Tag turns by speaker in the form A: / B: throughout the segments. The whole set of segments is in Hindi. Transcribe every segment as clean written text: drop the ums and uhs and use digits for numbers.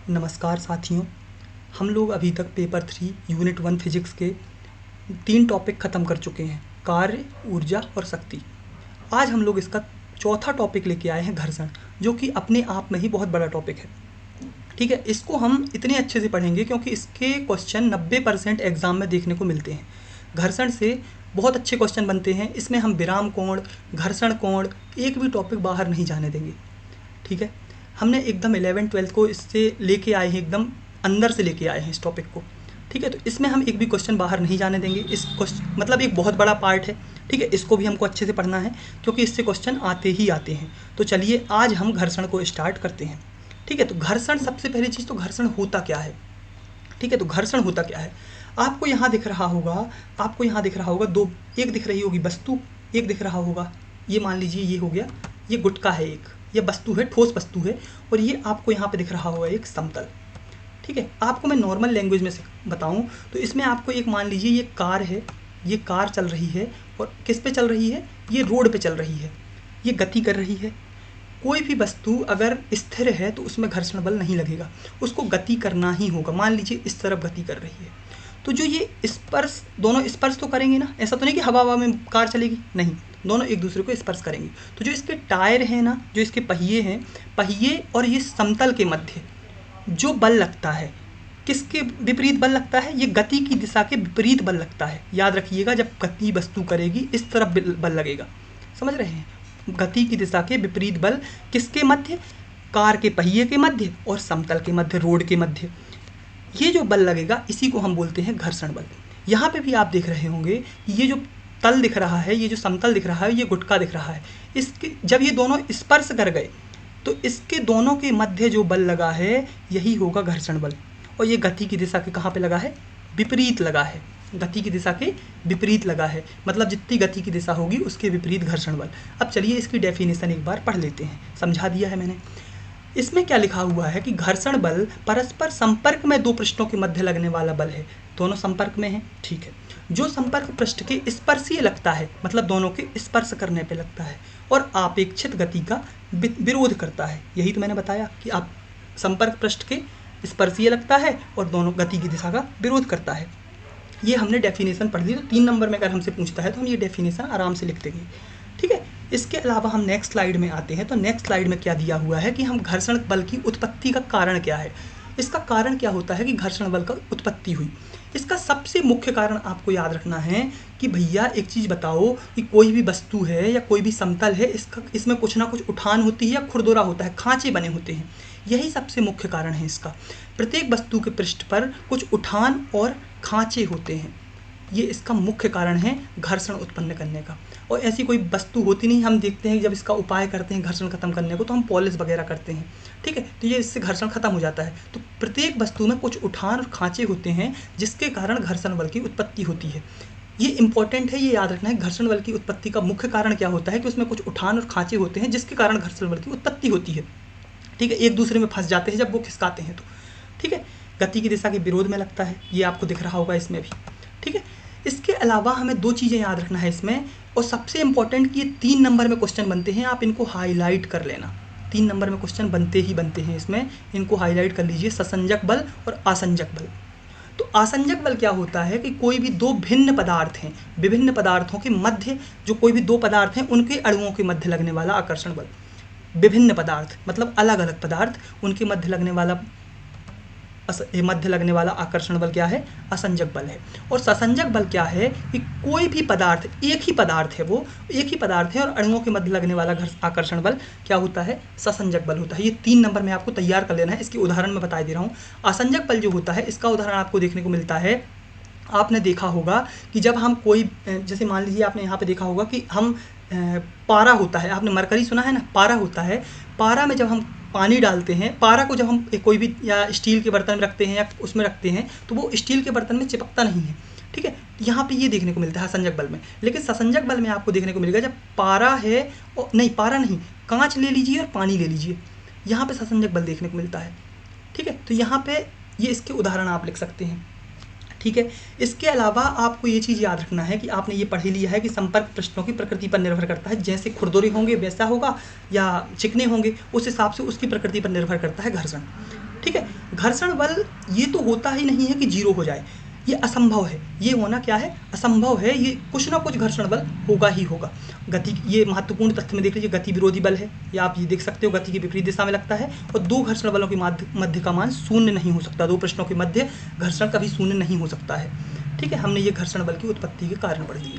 A: नमस्कार साथियों। हम लोग अभी तक पेपर 3 यूनिट 1 फिजिक्स के 3 टॉपिक ख़त्म कर चुके हैं, कार्य, ऊर्जा और शक्ति। आज हम लोग इसका चौथा टॉपिक लेके आए हैं, घर्षण, जो कि अपने आप में ही बहुत बड़ा टॉपिक है। ठीक है, इसको हम इतने अच्छे से पढ़ेंगे क्योंकि इसके क्वेश्चन 90% एग्ज़ाम में देखने को मिलते हैं। घर्षण से बहुत अच्छे क्वेश्चन बनते हैं। इसमें हम विराम कोण, घर्षण कोण, एक भी टॉपिक बाहर नहीं जाने देंगे। ठीक है, हमने एकदम 11-12 को इससे लेके आए हैं, एकदम अंदर से लेके आए हैं इस टॉपिक को। ठीक है, तो इसमें हम एक भी क्वेश्चन बाहर नहीं जाने देंगे। इस क्वेश्चन मतलब एक बहुत बड़ा पार्ट है। ठीक है, इसको भी हमको अच्छे से पढ़ना है क्योंकि इससे क्वेश्चन आते ही आते हैं। तो चलिए आज हम घर्षण को स्टार्ट करते हैं। ठीक है, तो घर्षण, सबसे पहली चीज़ तो घर्षण होता क्या है। ठीक है, तो घर्षण होता क्या है, आपको यहाँ दिख रहा होगा दो, एक दिख रही होगी वस्तु, एक दिख रहा होगा, ये मान लीजिए ये हो गया, ये गुटका है, एक ये वस्तु है, ठोस वस्तु है, और ये आपको यहाँ पे दिख रहा होगा एक समतल। ठीक है, आपको मैं नॉर्मल लैंग्वेज में से बताऊँ तो इसमें आपको एक मान लीजिए ये कार है, ये कार चल रही है, और किस पे चल रही है, ये रोड पे चल रही है, ये गति कर रही है। कोई भी वस्तु अगर स्थिर है तो उसमें घर्षण बल नहीं लगेगा, उसको गति करना ही होगा। मान लीजिए इस तरफ गति कर रही है, तो जो ये स्पर्श, दोनों स्पर्श तो करेंगे ना, ऐसा तो नहीं कि हवा में कार चलेगी, नहीं, दोनों एक दूसरे को स्पर्श करेंगे। तो जो इसके टायर हैं ना, जो इसके पहिए हैं, पहिए और ये समतल के मध्य जो बल लगता है, किसके विपरीत बल लगता है, ये गति की दिशा के विपरीत बल लगता है। याद रखिएगा, जब गति वस्तु करेगी इस तरफ बल लगेगा, समझ रहे हैं। गति की दिशा के विपरीत बल किसके मध्य, कार के पहिए के मध्य और समतल के मध्य, रोड के मध्य, ये जो बल लगेगा इसी को हम बोलते हैं घर्षण बल। यहाँ पे भी आप देख रहे होंगे, ये जो तल दिख रहा है, ये जो समतल दिख रहा है, ये गुटका दिख रहा है, इसके जब ये दोनों स्पर्श कर गए तो इसके दोनों के मध्य जो बल लगा है यही होगा घर्षण बल। और ये गति की दिशा के कहाँ पे लगा है, विपरीत लगा है, गति की दिशा के विपरीत लगा है, मतलब जितनी गति की दिशा होगी उसके विपरीत घर्षण बल। अब चलिए इसकी डेफिनेशन एक बार पढ़ लेते हैं, समझा दिया है मैंने। इसमें क्या लिखा हुआ है कि घर्षण बल परस्पर संपर्क में दो पृष्ठों के मध्य लगने वाला बल है। दोनों संपर्क में हैं, ठीक है, जो संपर्क पृष्ठ के स्पर्शीय लगता है, मतलब दोनों के स्पर्श करने पे लगता है, और आपेक्षित गति का विरोध करता है। यही तो मैंने बताया कि आप संपर्क पृष्ठ के स्पर्शीय लगता है और दोनों गति की दिशा का विरोध करता है। ये हमने डेफिनेशन पढ़ ली, तो 3 नंबर में अगर हमसे पूछता है तो हम ये डेफिनेशन आराम से लिख देंगे। ठीक है, इसके अलावा हम नेक्स्ट स्लाइड में आते हैं। तो नेक्स्ट स्लाइड में क्या दिया हुआ है कि हम घर्षण बल की उत्पत्ति का कारण क्या है। इसका कारण क्या होता है कि घर्षण बल का उत्पत्ति हुई। इसका सबसे मुख्य कारण आपको याद रखना है कि भैया एक चीज़ बताओ कि कोई भी वस्तु है या कोई भी समतल है, इसमें कुछ ना कुछ उठान होती है या खुरदुरा होता है, खांचे बने होते हैं। यही सबसे मुख्य कारण है इसका। प्रत्येक वस्तु के पृष्ठ पर कुछ उठान और खांचे होते हैं, ये इसका मुख्य कारण है घर्षण उत्पन्न करने का। और ऐसी कोई वस्तु होती नहीं, हम देखते हैं जब इसका उपाय करते हैं घर्षण खत्म करने को तो हम पॉलिश वगैरह करते हैं। ठीक है, तो ये इससे घर्षण खत्म हो जाता है। तो प्रत्येक वस्तु में कुछ उठान और खांचे होते हैं जिसके कारण घर्षण बल की उत्पत्ति होती है। ये इंपॉर्टेंट है, ये याद रखना है। घर्षण बल की उत्पत्ति का मुख्य कारण क्या होता है कि उसमें कुछ उठान और खांचे होते हैं जिसके कारण घर्षण बल की उत्पत्ति होती है। ठीक है, एक दूसरे में फंस जाते हैं जब वो खिसकाते हैं तो। ठीक है, गति की दिशा के विरोध में लगता है, ये आपको दिख रहा होगा इसमें भी। ठीक है, इसके अलावा हमें 2 चीज़ें याद रखना है इसमें, और सबसे इंपॉर्टेंट कि ये 3 नंबर में क्वेश्चन बनते हैं, आप इनको हाईलाइट कर लेना। 3 नंबर में क्वेश्चन बनते ही बनते हैं इसमें, इनको हाईलाइट कर लीजिए। ससंजक बल और आसंजक बल। तो आसंजक बल क्या होता है कि कोई भी 2 भिन्न पदार्थ हैं, विभिन्न पदार्थों के मध्य, जो कोई भी 2 पदार्थ हैं उनके अणुओं के मध्य लगने वाला आकर्षण बल। विभिन्न पदार्थ मतलब अलग अलग पदार्थ, उनके मध्य लगने वाला आकर्षण बल क्या है, असंजक बल है। और ससंजक बल क्या है कि कोई भी पदार्थ, एक ही पदार्थ है, वो एक ही पदार्थ है और अणुओं के मध्य लगने वाला आकर्षण बल क्या होता है, ससंजक बल होता है। ये 3 नंबर में आपको तैयार कर लेना है। इसकी उदाहरण मैं बता दे रहा हूँ। असंजक बल जो होता है इसका उदाहरण आपको देखने को मिलता है, आपने देखा होगा कि जब हम कोई, जैसे मान लीजिए आपने यहाँ पे देखा होगा कि हम पारा होता है, आपने मरकरी सुना है ना, पारा होता है। पारा में जब हम पानी डालते हैं, पारा को जब हम कोई भी या स्टील के बर्तन में रखते हैं या उसमें रखते हैं तो वो स्टील के बर्तन में चिपकता नहीं है। ठीक है, यहाँ पे ये देखने को मिलता है असंजक बल में। लेकिन ससंजक बल में आपको देखने को मिलेगा जब पारा है, और नहीं पारा नहीं, कांच ले लीजिए और पानी ले लीजिए, यहाँ पे ससंजक बल देखने को मिलता है। ठीक है, तो यहाँ पे ये इसके उदाहरण आप लिख सकते हैं। ठीक है, इसके अलावा आपको ये चीज़ याद रखना है कि आपने ये पढ़ ही लिया है कि संपर्क पृष्ठों की प्रकृति पर निर्भर करता है। जैसे खुरदुरे होंगे वैसा होगा, या चिकने होंगे उस हिसाब से उसकी प्रकृति पर निर्भर करता है घर्षण। ठीक है, घर्षण बल ये तो होता ही नहीं है कि जीरो हो जाए, ये असंभव है, ये होना क्या है, असंभव है, ये कुछ ना कुछ घर्षण बल होगा ही होगा। गति, ये महत्वपूर्ण तथ्य में देख लीजिए, गति विरोधी बल है, या आप ये देख सकते हो गति की विपरीत दिशा में लगता है, और दो घर्षण बलों के मध्य का मान शून्य नहीं हो सकता, दो पृष्ठों के मध्य घर्षण कभी शून्य नहीं हो सकता है। ठीक है, हमने ये घर्षण बल की उत्पत्ति के कारण पढ़ लिए।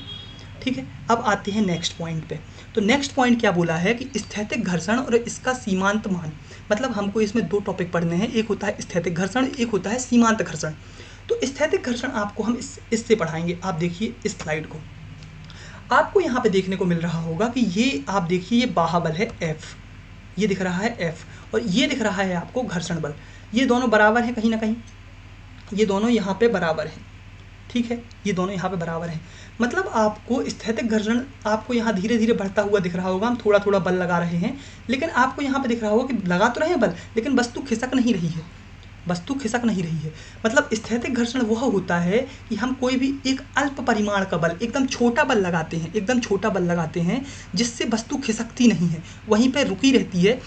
A: ठीक है, अब आते हैं नेक्स्ट पॉइंट पे। तो नेक्स्ट पॉइंट क्या बोला है कि स्थैतिक घर्षण और इसका सीमांत मान, मतलब हमको इसमें दो टॉपिक पढ़ने हैं, एक होता है स्थैतिक घर्षण, एक होता है सीमांत घर्षण। तो स्थैतिक घर्षण आपको हम इससे पढ़ाएंगे। आप देखिए इस स्लाइड को, आपको यहाँ पे देखने को मिल रहा होगा कि ये आप देखिए ये बाह्य बल है F, ये दिख रहा है F, और ये दिख रहा है आपको घर्षण बल। ये दोनों बराबर हैं कहीं ना कहीं, ये दोनों यहाँ पे बराबर हैं। ठीक है, ये दोनों यहाँ पे बराबर हैं, मतलब आपको स्थैतिक घर्षण आपको यहाँ धीरे धीरे बढ़ता हुआ दिख रहा होगा। हम थोड़ा थोड़ा बल लगा रहे हैं, लेकिन आपको यहाँ पे दिख रहा होगा कि लगा तो रहे हैं बल, लेकिन वस्तु खिसक नहीं रही है, वस्तु खिसक नहीं रही है। मतलब स्थैतिक घर्षण वह होता है कि हम कोई भी एक अल्प परिमाण का बल, एकदम छोटा बल लगाते हैं, एकदम छोटा बल लगाते हैं जिससे वस्तु खिसकती नहीं है, वहीं पर रुकी रहती है,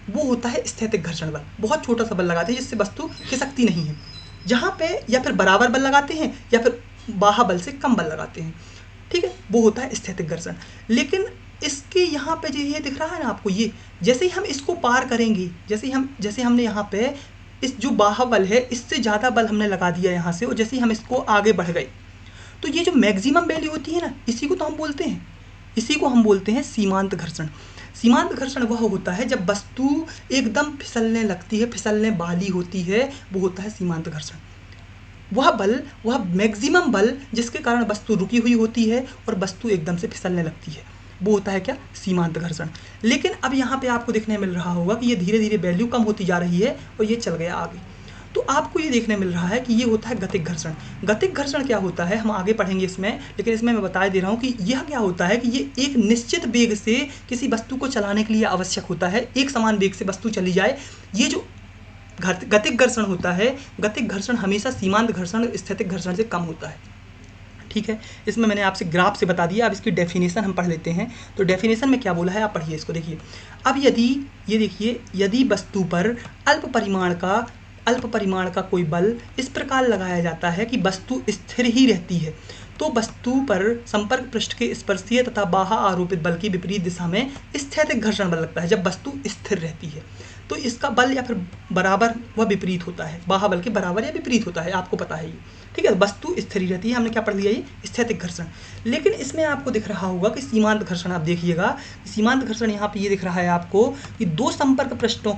A: वो होता है स्थैतिक घर्षण बल। बहुत छोटा सा बल लगाते हैं जिससे वस्तु खिसकती नहीं है, जहाँ पे या फिर बराबर बल लगाते हैं या फिर बाह्य बल से कम बल लगाते हैं। ठीक है, वो होता है स्थैतिक घर्षण। लेकिन इसके यहाँ पे जो ये दिख रहा है ना आपको, ये जैसे ही हम इसको पार करेंगे, जैसे हमने यहाँ पे इस जो बाह्य बल है इससे ज़्यादा बल हमने लगा दिया यहाँ से, और जैसे ही हम इसको आगे बढ़ गए, तो ये जो मैक्सिमम वैल्यू होती है ना, इसी को हम बोलते हैं सीमांत घर्षण। सीमांत घर्षण वह होता है जब वस्तु एकदम फिसलने लगती है, फिसलने वाली होती है, वो होता है सीमांत घर्षण। वह बल, वह मैक्सिमम बल जिसके कारण वस्तु रुकी हुई होती है और वस्तु एकदम से फिसलने लगती है, वो होता है क्या, सीमांत घर्षण। लेकिन अब यहाँ पे आपको देखने मिल रहा होगा कि ये धीरे धीरे वैल्यू कम होती जा रही है और ये चल गया आगे, तो आपको ये देखने मिल रहा है कि ये होता है गतिक घर्षण। गतिक घर्षण क्या होता है हम आगे पढ़ेंगे इसमें, लेकिन इसमें मैं बता दे रहा हूँ कि यह क्या होता है कि ये एक निश्चित वेग से किसी वस्तु को चलाने के लिए आवश्यक होता है, एक समान वेग से वस्तु चली जाए। ये जो गतिक घर्षण होता है, गतिक घर्षण हमेशा सीमांत घर्षण और स्थैतिक घर्षण से कम होता है। ठीक है, इसमें मैंने आपसे ग्राफ से बता दिया। अब इसकी डेफिनेशन हम पढ़ लेते हैं। तो डेफिनेशन में क्या बोला है आप पढ़िए इसको, देखिए। अब यदि वस्तु पर अल्प परिमाण का कोई बल इस प्रकार लगाया जाता है कि वस्तु स्थिर ही रहती है, तो वस्तु पर संपर्क पृष्ठ के स्पर्शीय तथा बाह्य आरोपित बल की विपरीत दिशा में स्थैतिक घर्षण बल लगता है। जब वस्तु स्थिर रहती है तो इसका बल या फिर बराबर व विपरीत होता है, बाह्य बल के बराबर या विपरीत होता है, आपको पता है ये। ठीक है, वस्तु स्थिर रहती है, हमने क्या पढ़ लिया, ये स्थैतिक घर्षण। लेकिन इसमें आपको दिख रहा होगा कि सीमांत घर्षण, आप देखिएगा सीमांत घर्षण यहाँ पे ये दिख रहा है आपको कि दो संपर्क पृष्ठों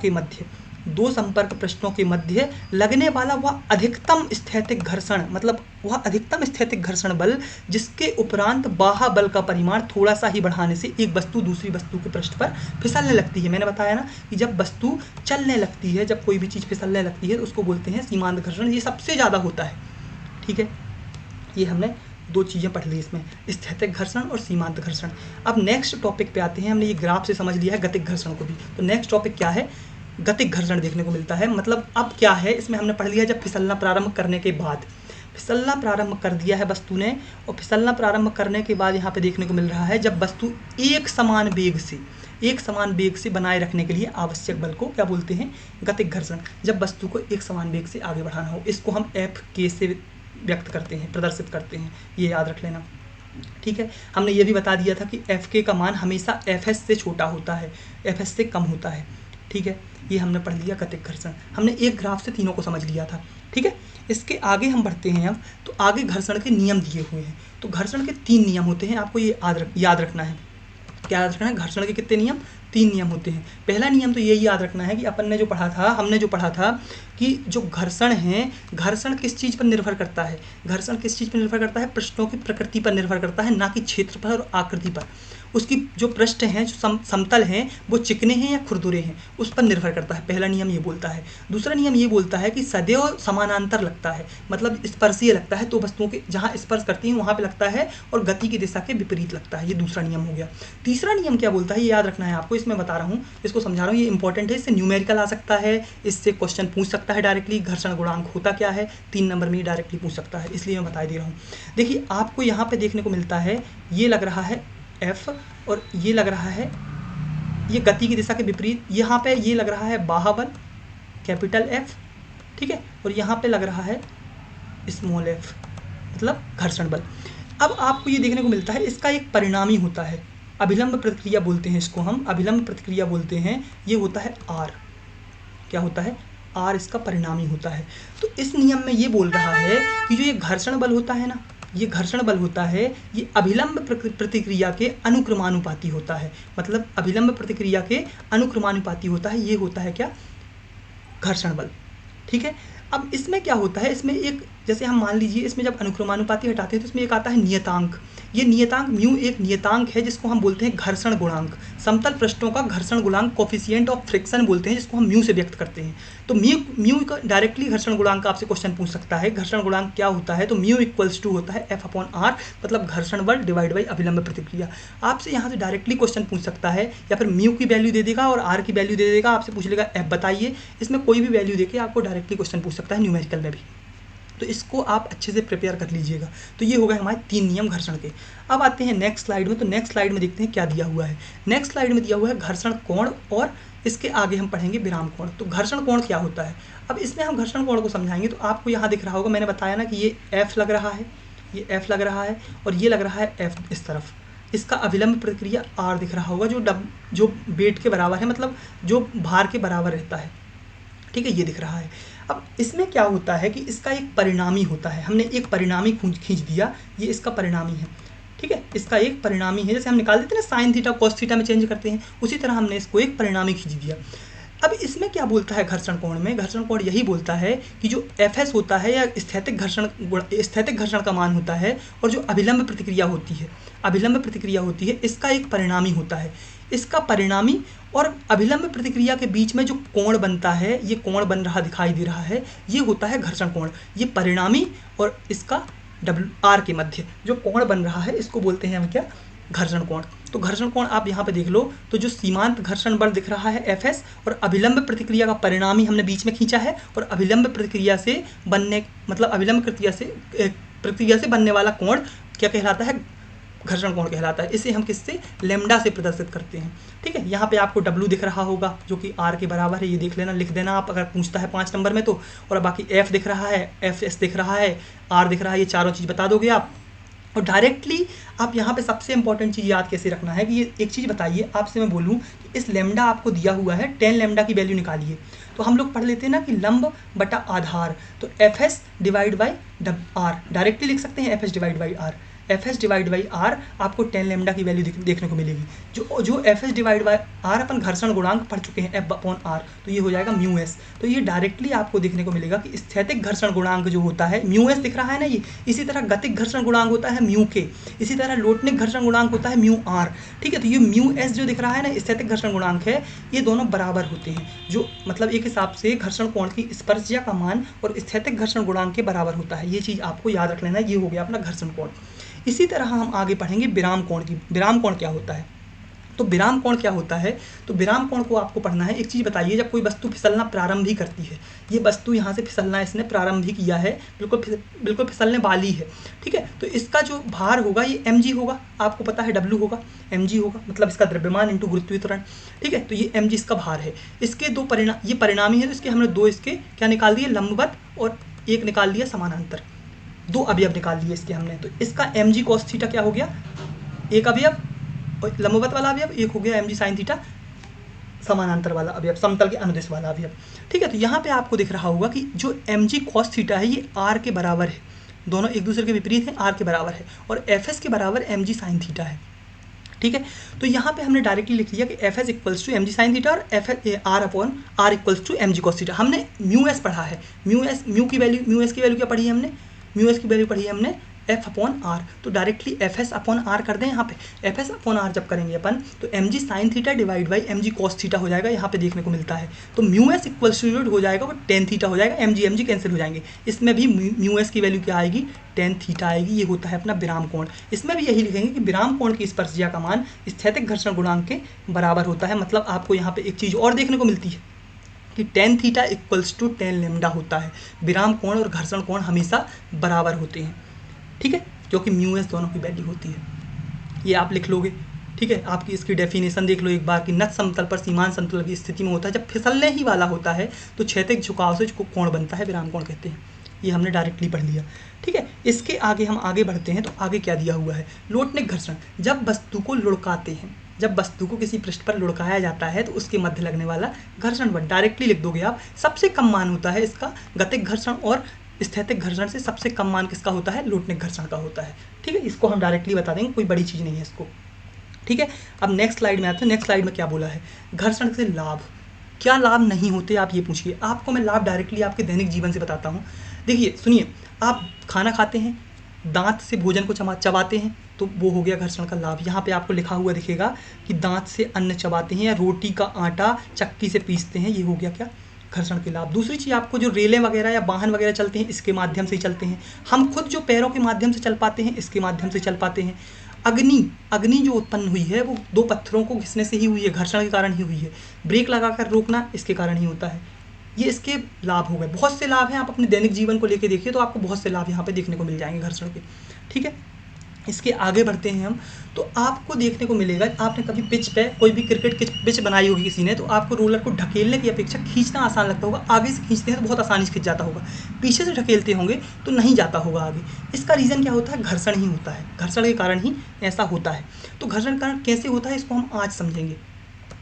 A: के मध्य लगने वाला वह अधिकतम स्थैतिक घर्षण, मतलब वह अधिकतम स्थैतिक घर्षण बल जिसके उपरांत बाह्य बल का परिमाण थोड़ा सा ही बढ़ाने से एक वस्तु दूसरी वस्तु के पृष्ठ पर फिसलने लगती है। मैंने बताया ना कि जब वस्तु चलने लगती है, जब कोई भी चीज़ फिसलने लगती है तो उसको बोलते हैं सीमांत घर्षण। ये सबसे ज़्यादा होता है। ठीक है, ये हमने दो चीज़ें पढ़ ली इसमें, स्थैतिक घर्षण और सीमांत घर्षण। अब नेक्स्ट टॉपिक पे आते हैं। हमने ये ग्राफ से समझ लिया है गतिक घर्षण को भी, तो नेक्स्ट टॉपिक क्या है, गतिक घर्षण देखने को मिलता है। मतलब अब क्या है, इसमें हमने पढ़ लिया जब फिसलना प्रारंभ करने के बाद, फिसलना प्रारंभ कर दिया है वस्तु ने, और फिसलना प्रारंभ करने के बाद यहाँ पे देखने को मिल रहा है जब वस्तु एक समान वेग से बनाए रखने के लिए आवश्यक बल को क्या बोलते हैं, गतिक घर्षण। जब वस्तु को एक समान वेग से आगे बढ़ाना हो, इसको हम Fk से व्यक्त करते हैं, प्रदर्शित करते हैं, ये याद रख लेना। ठीक है, हमने ये भी बता दिया था कि Fk का मान हमेशा Fs से छोटा होता है, Fs से कम होता है। ठीक है, ये हमने पढ़ लिया गतिक घर्षण। हमने एक ग्राफ से तीनों को समझ लिया था। ठीक है, इसके आगे हम बढ़ते हैं। अब तो आगे घर्षण के नियम दिए हुए हैं। तो घर्षण के 3 नियम होते हैं, आपको ये याद रखना है। क्या याद रखना है, घर्षण के कितने नियम, 3 नियम होते हैं। पहला नियम तो यही याद रखना है कि हमने जो पढ़ा था कि जो घर्षण है, घर्षण किस चीज़ पर निर्भर करता है, घर्षण किस चीज़ पर निर्भर करता है, पृष्ठों की प्रकृति पर निर्भर करता है, ना कि क्षेत्र पर और आकृति पर। उसकी जो पृष्ठ हैं, जो समतल हैं, वो चिकने हैं या खुरदुरे हैं, उस पर निर्भर करता है। पहला नियम ये बोलता है। दूसरा नियम ये बोलता है कि सदैव समानांतर लगता है, मतलब स्पर्शीय लगता है, तो वस्तुओं के जहाँ स्पर्श करती हैं वहाँ पे लगता है, और गति की दिशा के विपरीत लगता है। ये दूसरा नियम हो गया। तीसरा नियम क्या बोलता है, ये याद रखना है आपको, इसमें बता रहा हूँ, इसको समझा रहा हूँ, ये इंपॉर्टेंट है, इससे न्यूमेरिकल आ सकता है, इससे क्वेश्चन पूछ सकता है डायरेक्टली, घर्षण गुणांक होता क्या है, 3 नंबर में डायरेक्टली पूछ सकता है, इसलिए मैं बता दे रहा हूँ। देखिए, आपको यहाँ पे देखने को मिलता है, ये लग रहा है F, और ये लग रहा है, ये गति की दिशा के विपरीत, यहाँ पे ये लग रहा है बाह्य बल, कैपिटल F, ठीक है, और यहाँ पे लग रहा है स्मॉल f, मतलब घर्षण बल। अब आपको ये देखने को मिलता है इसका एक परिणामी होता है, अभिलंब प्रतिक्रिया बोलते हैं इसको, हम अभिलंब प्रतिक्रिया बोलते हैं। ये होता है r, क्या होता है, r इसका परिणामी होता है। तो इस नियम में ये बोल रहा है कि जो ये घर्षण बल होता है ना, ये घर्षण बल होता है, ये अभिलंब प्रतिक्रिया के अनुक्रमानुपाती होता है। मतलब अभिलंब प्रतिक्रिया के अनुक्रमानुपाती होता है, ये होता है क्या, घर्षण बल। ठीक है, अब इसमें क्या होता है, इसमें एक, जैसे हम मान लीजिए इसमें जब अनुक्रमानुपाती हटाते हैं तो इसमें एक आता है नियतांक। ये नियतांक म्यू एक नियतांक है जिसको हम बोलते हैं घर्षण गुणांक, समतल पृष्ठों का घर्षण गुणांक, कोफिशिएंट ऑफ फ्रिक्शन बोलते हैं, जिसको हम म्यू से व्यक्त करते हैं। तो म्यू का डायरेक्टली घर्षण गुणांक आपसे क्वेश्चन पूछ सकता है, घर्षण गुणांक क्या होता है, तो म्यू इक्वल्स टू होता है एफ अपॉन आर, मतलब घर्षण बल डिवाइड बाई अभिलंब प्रतिक्रिया। आपसे यहाँ से डायरेक्टली क्वेश्चन पूछ सकता है, या फिर म्यू की वैल्यू दे देगा और आर की वैल्यू दे देगा, आपसे पूछ लेगा एफ बताइए, इसमें कोई भी वैल्यू देके आपको डायरेक्टली क्वेश्चन पूछ सकता है न्यूमेरिकल में भी। तो इसको आप अच्छे से प्रिपेयर कर लीजिएगा। तो ये हो गए हमारे 3 नियम घर्षण के। अब आते हैं नेक्स्ट स्लाइड में। तो नेक्स्ट स्लाइड में देखते हैं क्या दिया हुआ है। नेक्स्ट स्लाइड में दिया हुआ है घर्षण कोण, और इसके आगे हम पढ़ेंगे विराम कोण। तो घर्षण कोण क्या होता है, अब इसमें हम घर्षण कोण को समझाएंगे। तो आपको यहाँ दिख रहा होगा, मैंने बताया ना कि ये F लग रहा है, ये F लग रहा है, और ये लग रहा है F इस तरफ। इसका अभिलंब प्रतिक्रिया R दिख रहा होगा, जो वेट के बराबर है, मतलब जो भार के बराबर रहता है। ठीक है, ये दिख रहा है। अब इसमें क्या होता है कि इसका एक परिणामी होता है, हमने एक परिणामी खींच दिया, ये इसका परिणामी है। ठीक है, इसका एक परिणामी है, जैसे हम निकाल देते हैं ना साइन थीटा कोस थीटा में चेंज करते हैं, उसी तरह हमने इसको एक परिणामी खींच दिया। अब इसमें क्या बोलता है घर्षण कोण में, घर्षण कोण यही बोलता है कि जो Fs होता है या स्थैतिक घर्षण का मान होता है, और जो अभिलंब प्रतिक्रिया होती है, अभिलंब प्रतिक्रिया होती है, इसका एक परिणामी होता है। इसका परिणामी और अभिलंब प्रतिक्रिया के बीच में जो कोण बनता है, ये कोण बन रहा दिखाई दे रहा है, ये होता है घर्षण कोण। ये परिणामी और इसका R के मध्य जो कोण बन रहा है, इसको बोलते हैं हम क्या, घर्षण कोण। तो घर्षण कोण आप यहाँ पे देख लो, तो जो सीमांत घर्षण बल दिख रहा है Fs, और अभिलंब प्रतिक्रिया का परिणामी हमने बीच में खींचा है, और अभिलंब प्रतिक्रिया से बनने, मतलब अभिलंब प्रतिक्रिया से बनने वाला कोण क्या कहलाता है, घर्षण कोण कहलाता है। इसे हम किससे, लैम्डा से प्रदर्शित करते हैं। ठीक है, यहाँ पे आपको W दिख रहा होगा जो कि R के बराबर है, ये देख लेना, लिख देना आप अगर पूछता है 5 नंबर में तो। और बाकी F दिख रहा है, Fs दिख रहा है, R दिख रहा है, ये चारों चीज़ बता दोगे आप। और डायरेक्टली आप यहाँ पे सबसे इंपॉर्टेंट चीज़ याद कैसे रखना है कि ये एक चीज़ बताइए, आपसे मैं बोलूँ कि इस लैम्डा आपको दिया हुआ है, 10 लैम्डा की वैल्यू निकालिए। तो हम लोग पढ़ लेते हैं ना कि लंब बटा आधार, तो Fs divide by R directly लिख सकते हैं, Fs divide by R। Fs divide by R आपको 10 लैम्डा की वैल्यू देखने को मिलेगी। जो Fs डिवाइड बाई R अपन घर्षण गुणांक पढ़ चुके हैं F अपॉन R, तो ये हो जाएगा म्यू एस। तो ये डायरेक्टली आपको देखने को मिलेगा कि स्थैतिक घर्षण गुणांक जो होता है, म्यू एस दिख रहा है ना ये, इसी तरह गतिक घर्षण गुणांक होता है म्यू के, इसी तरह लोटनिक घर्षण गुणांक होता है म्यू R। ठीक है, तो ये म्यू एस जो दिख रहा है ना, स्थैतिक घर्षण गुणांक है, ये दोनों बराबर होते हैं। जो मतलब एक हिसाब से घर्षण कोण की स्पर्शज्या का मान और स्थैतिक घर्षण गुणांक के बराबर होता है। ये चीज़ आपको याद रख लेना, ये हो गया अपना घर्षण कोण। इसी तरह हम आगे पढ़ेंगे विराम कोण की। विराम कोण क्या होता है, तो विराम कोण क्या होता है, तो विराम कोण को आपको पढ़ना है। एक चीज़ बताइए, जब कोई वस्तु फिसलना प्रारंभ ही करती है, ये वस्तु यहाँ से फिसलना इसने प्रारंभ ही किया है, बिल्कुल फिसलने वाली है। ठीक है, तो इसका जो भार होगा ये mg होगा, आपको पता है W होगा, mg होगा, मतलब इसका द्रव्यमान इंटू गुरुत्वीय त्वरण। ठीक है, तो ये mg इसका भार है। इसके दो ये परिणामी है, तो इसके हमने दो इसके क्या निकाल दिए, लंबवत, और एक निकाल दिया समानांतर, 2 अवयव निकाल लिए इसके हमने। तो इसका mg cos थीटा क्या हो गया, एक अवयव, और लंबवत वाला अवयव एक हो गया mg sin थीटा, समानांतर वाला अवयव, समतल के अनुदिश वाला अवयव। ठीक है, तो यहाँ पे आपको दिख रहा होगा कि जो mg cos थीटा है ये r के बराबर है, दोनों एक दूसरे के विपरीत हैं, r के बराबर है, और fs के बराबर mg sin थीटा है। ठीक है, तो यहाँ पे हमने डायरेक्टली लिख लिया कि Fs equals to mg sin theta, और r upon r equals to mg cos theta. हमने म्यू एस पढ़ा है, म्यू एस की वैल्यू क्या पढ़ी है हमने, म्यू एस की वैल्यू पढ़ी है हमने F अपॉन R। तो डायरेक्टली Fs अपॉन R कर दें यहाँ पे। Fs अपॉन R जब करेंगे अपन, तो mg sin theta divide by mg cos theta हो जाएगा, यहाँ पे देखने को मिलता है। तो म्यू एस इक्वल्स टू हो जाएगा, वो tan थीटा हो जाएगा, mg कैंसिल हो जाएंगे। इसमें भी म्यू एस की वैल्यू क्या आएगी, tan थीटा आएगी। ये होता है अपना विराम कोण। इसमें भी यही लिखेंगे कि विराम कोण की स्पर्शज्या का मान स्थैतिक घर्षण गुणांक के बराबर होता है। मतलब आपको यहाँ पे एक चीज़ और देखने को मिलती है कि tan theta equals to tan lambda होता है। विराम कोण और घर्षण कोण हमेशा बराबर होते हैं। ठीक है, क्योंकि म्यू एस दोनों की वैल्यू होती है। ये आप लिख लोगे, ठीक है, आपकी इसकी डेफिनेशन देख लो एक बार कि नत समतल पर सीमांत समतल की स्थिति में होता है, जब फिसलने ही वाला होता है तो क्षैतिज झुकाव से कोण बनता है, विराम कोण कहते हैं। ये हमने डायरेक्टली पढ़ लिया। ठीक है, इसके आगे हम आगे बढ़ते हैं तो आगे क्या दिया हुआ है, लोटनिक घर्षण। जब वस्तु को लुढ़काते हैं, जब वस्तु को किसी पृष्ठ पर लुढ़काया जाता है तो उसके मध्य लगने वाला घर्षण बल, डायरेक्टली लिख दोगे आप। सबसे कम मान होता है इसका गतिक घर्षण और स्थैतिक घर्षण से सबसे कम मान किसका होता है, लोटनिक घर्षण का होता है। ठीक है, इसको हम डायरेक्टली बता देंगे, कोई बड़ी चीज़ नहीं है इसको। ठीक है, अब नेक्स्ट स्लाइड में आते हैं। नेक्स्ट स्लाइड में क्या बोला है, घर्षण से लाभ, क्या लाभ नहीं होते आप ये पूछिए। आपको मैं लाभ डायरेक्टली आपके दैनिक जीवन से बताता हूँ। देखिए सुनिए, आप खाना खाते हैं, दांत से भोजन को चबाते हैं तो वो हो गया घर्षण का लाभ। यहाँ पे आपको लिखा हुआ दिखेगा कि दांत से अन्न चबाते हैं या रोटी का आटा चक्की से पीसते हैं, ये हो गया क्या, घर्षण के लाभ। दूसरी चीज़, आपको जो रेलें वगैरह या वाहन वगैरह चलते हैं इसके माध्यम से ही चलते हैं। हम खुद जो पैरों के माध्यम से चल पाते हैं इसके माध्यम से चल पाते हैं। अग्नि जो उत्पन्न हुई है वो दो पत्थरों को घिसने से ही हुई है, घर्षण के कारण ही हुई है। ब्रेक लगाकर रोकना इसके कारण ही होता है। ये इसके लाभ हो गए। बहुत से लाभ हैं, आप अपने दैनिक जीवन को लेके देखिए तो आपको बहुत से लाभ यहाँ पे देखने को मिल जाएंगे घर्षण के। ठीक है, इसके आगे बढ़ते हैं हम तो आपको देखने को मिलेगा, आपने कभी पिच पे कोई भी क्रिकेट की पिच बनाई होगी किसी ने, तो आपको रोलर को ढकेलने की अपेक्षा खींचना आसान लगता होगा। आगे से खींचते हैं तो बहुत आसानी से खिंच जाता होगा, पीछे से ढकेलते होंगे तो नहीं जाता होगा आगे। इसका रीज़न क्या होता है, घर्षण ही होता है, घर्षण के कारण ही ऐसा होता है। तो घर्षण कारण कैसे होता है इसको हम आज समझेंगे।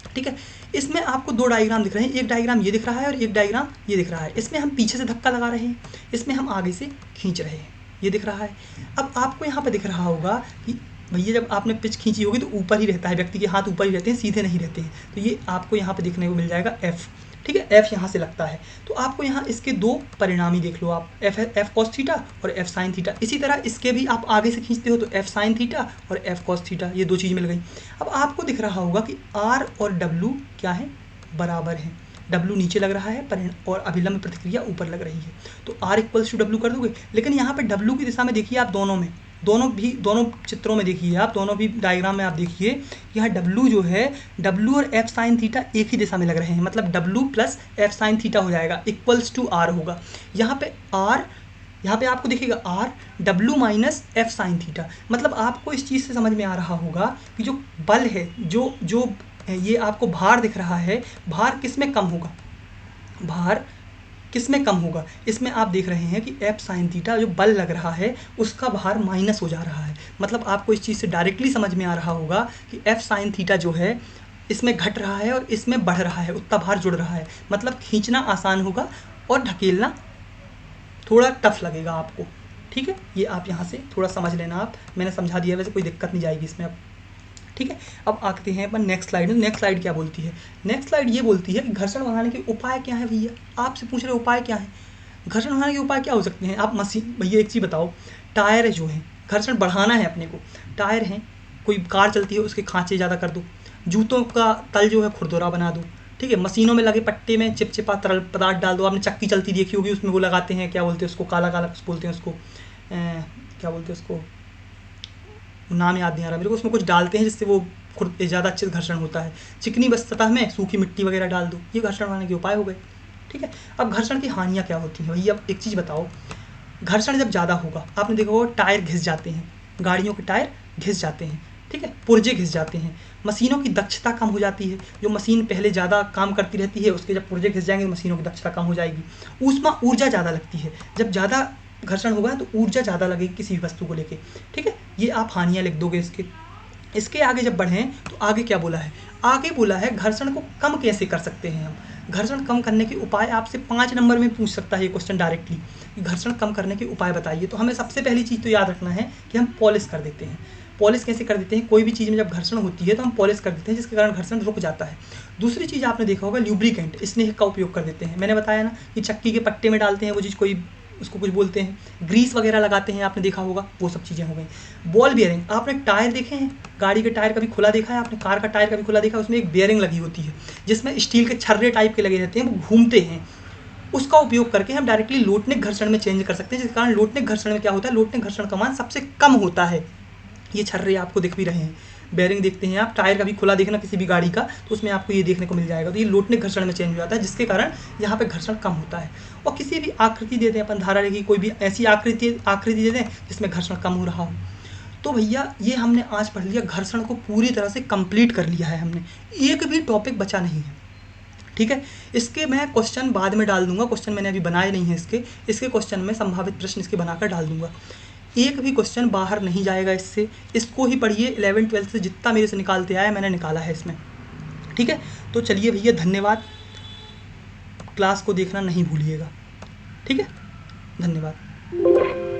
A: ठीक है, इसमें आपको दो डायग्राम दिख रहे हैं, एक डायग्राम ये दिख रहा है और एक डायग्राम ये दिख रहा है। इसमें हम पीछे से धक्का लगा रहे हैं, इसमें हम आगे से खींच रहे हैं, ये दिख रहा है। अब आपको यहाँ पे दिख रहा होगा कि भैया जब आपने पिच खींची होगी तो ऊपर ही रहता है, व्यक्ति के हाथ ऊपर ही रहते हैं, सीधे नहीं रहते हैं। तो ये आपको यहाँ पे देखने को मिल जाएगा एफ। ठीक है, एफ यहाँ से लगता है। तो आपको यहाँ इसके दो परिणामी देख लो आप, एफ कॉस थीटा और एफ साइन थीटा। इसी तरह इसके भी आप आगे से खींचते हो तो एफ साइन थीटा और एफ कॉस थीटा, ये दो चीज़ मिल गई। अब आपको दिख रहा होगा कि आर और डब्लू क्या है, बराबर है। डब्लू नीचे लग रहा है और अभिलंब प्रतिक्रिया ऊपर लग रही है, तो आर इक्वल्स टू डब्लू कर दोगे। लेकिन यहाँ पे डब्लू की दिशा में देखिए आप, दोनों चित्रों में देखिए आप, दोनों भी डायग्राम में आप देखिए, यहाँ डब्लू जो है, डब्लू और एफ साइन थीटा एक ही दिशा में लग रहे हैं, मतलब W plus F sine theta हो जाएगा, इक्वल्स टू आर होगा। यहाँ पे आपको देखिएगा R W minus F sine theta. मतलब आपको इस चीज़ से समझ में आ रहा होगा कि जो बल है, जो ये आपको भार दिख रहा है, भार किस में कम होगा, भार किस में कम होगा, इसमें आप देख रहे हैं कि एफ साइन थीटा जो बल लग रहा है उसका भार माइनस हो जा रहा है। मतलब आपको इस चीज़ से डायरेक्टली समझ में आ रहा होगा कि एफ साइन थीटा जो है इसमें घट रहा है और इसमें बढ़ रहा है, उतना भार जुड़ रहा है। मतलब खींचना आसान होगा और ढकेलना थोड़ा टफ लगेगा आपको। ठीक है, ये आप यहाँ से थोड़ा समझ लेना आप, मैंने समझा दिया, वैसे कोई दिक्कत नहीं जाएगी इसमें अब। ठीक है, अब आते हैं अपन नेक्स्ट स्लाइड में। नेक्स्ट स्लाइड क्या बोलती है, नेक्स्ट स्लाइड ये बोलती है कि घर्षण बढ़ाने के उपाय क्या है। भैया आपसे पूछ रहे उपाय क्या है, घर्षण बढ़ाने के उपाय क्या हो सकते हैं। आप भैया एक चीज़ बताओ, टायर जो है, घर्षण बढ़ाना है अपने को, टायर हैं, कोई कार चलती है उसके खांचे ज़्यादा कर दो, जूतों का तल जो है खुरदुरा बना दो। ठीक है, मशीनों में लगे पट्टे में चिपचिपा तरल पदार्थ डाल दो। आपने चक्की चलती देखी होगी, उसमें वो लगाते हैं, क्या बोलते हैं उसको, काला काला कुछ बोलते हैं उसको, क्या बोलते हैं उसको, नाम याद नहीं आ रहा मेरे को। उसमें कुछ डालते हैं जिससे वो ज़्यादा अच्छे से घर्षण होता है। चिकनी बस सतह में सूखी मिट्टी वगैरह डाल दो, ये घर्षण बढ़ाने के उपाय हो गए। ठीक है, अब घर्षण की हानियाँ क्या होती हैं भैया, अब एक चीज़ बताओ, घर्षण जब ज़्यादा होगा, आपने देखा होगा टायर घिस जाते हैं, गाड़ियों के टायर घिस जाते हैं। ठीक है, पुर्जे घिस जाते हैं, मशीनों की दक्षता कम हो जाती है। जो मशीन पहले ज़्यादा काम करती रहती है उसके जब पुर्जे घिस जाएंगे तो मशीनों की दक्षता कम हो जाएगी। ऊर्जा ज़्यादा लगती है, जब ज़्यादा घर्षण होगा तो ऊर्जा ज़्यादा लगेगी किसी भी वस्तु को लेके। ठीक है, ये आप हानियाँ लिख दोगे इसके आगे जब बढ़ें तो आगे क्या बोला है, आगे बोला है घर्षण को कम कैसे कर सकते हैं हम। घर्षण कम करने के उपाय आपसे 5 नंबर में पूछ सकता है ये क्वेश्चन डायरेक्टली, घर्षण कम करने के उपाय बताइए। तो हमें सबसे पहली चीज़ तो याद रखना है कि हम पॉलिश कर देते हैं। पॉलिश कैसे कर देते हैं, कोई भी चीज़ में जब घर्षण होती है तो हम पॉलिश कर देते हैं, जिसके कारण घर्षण रुक जाता है। दूसरी चीज़ आपने देखा होगा, ल्यूब्रिकेंट, स्नेह का उपयोग कर देते हैं। मैंने बताया ना कि चक्की के पट्टे में डालते हैं वो चीज़, कोई उसको कुछ बोलते हैं, ग्रीस वगैरह लगाते हैं, आपने देखा होगा, वो सब चीज़ें हो गई। बॉल बियरिंग, आपने टायर देखे हैं, गाड़ी के टायर कभी खुला देखा है आपने, कार का टायर कभी खुला देखा है, उसमें एक बियरिंग लगी होती है जिसमें स्टील के छर्रे टाइप के लगे रहते हैं, वो घूमते हैं। उसका उपयोग करके हम डायरेक्टली लोटनिक घर्षण में चेंज कर सकते हैं, जिस कारण लोटनिक घर्षण में क्या होता है, लोटनिक घर्षण का मान सबसे कम होता है। ये छर्रे आपको दिख भी रहे हैं, बेयरिंग देखते हैं आप, टायर कभी खुला देखना किसी भी गाड़ी का तो उसमें आपको ये देखने को मिल जाएगा। तो ये लोटनिक घर्षण में चेंज हो जाता है, जिसके कारण यहाँ पे घर्षण कम होता है। और किसी भी आकृति दे दें अपन, धारा रेखा कोई भी ऐसी आकृति दे दें जिसमें घर्षण कम हो रहा हो। तो भैया ये हमने आज पढ़ लिया, घर्षण को पूरी तरह से कंप्लीट कर लिया है हमने, एक भी टॉपिक बचा नहीं है। ठीक है, इसके मैं क्वेश्चन बाद में डाल दूंगा, क्वेश्चन मैंने अभी बनाए नहीं है इसके क्वेश्चन में संभावित प्रश्न इसके बनाकर डाल दूंगा। एक भी क्वेश्चन बाहर नहीं जाएगा इससे, इसको ही पढ़िए। 11th-12th से जितना मेरे से निकालते आया मैंने निकाला है इसमें। ठीक है, तो चलिए भैया, धन्यवाद, क्लास को देखना नहीं भूलिएगा। ठीक है, धन्यवाद।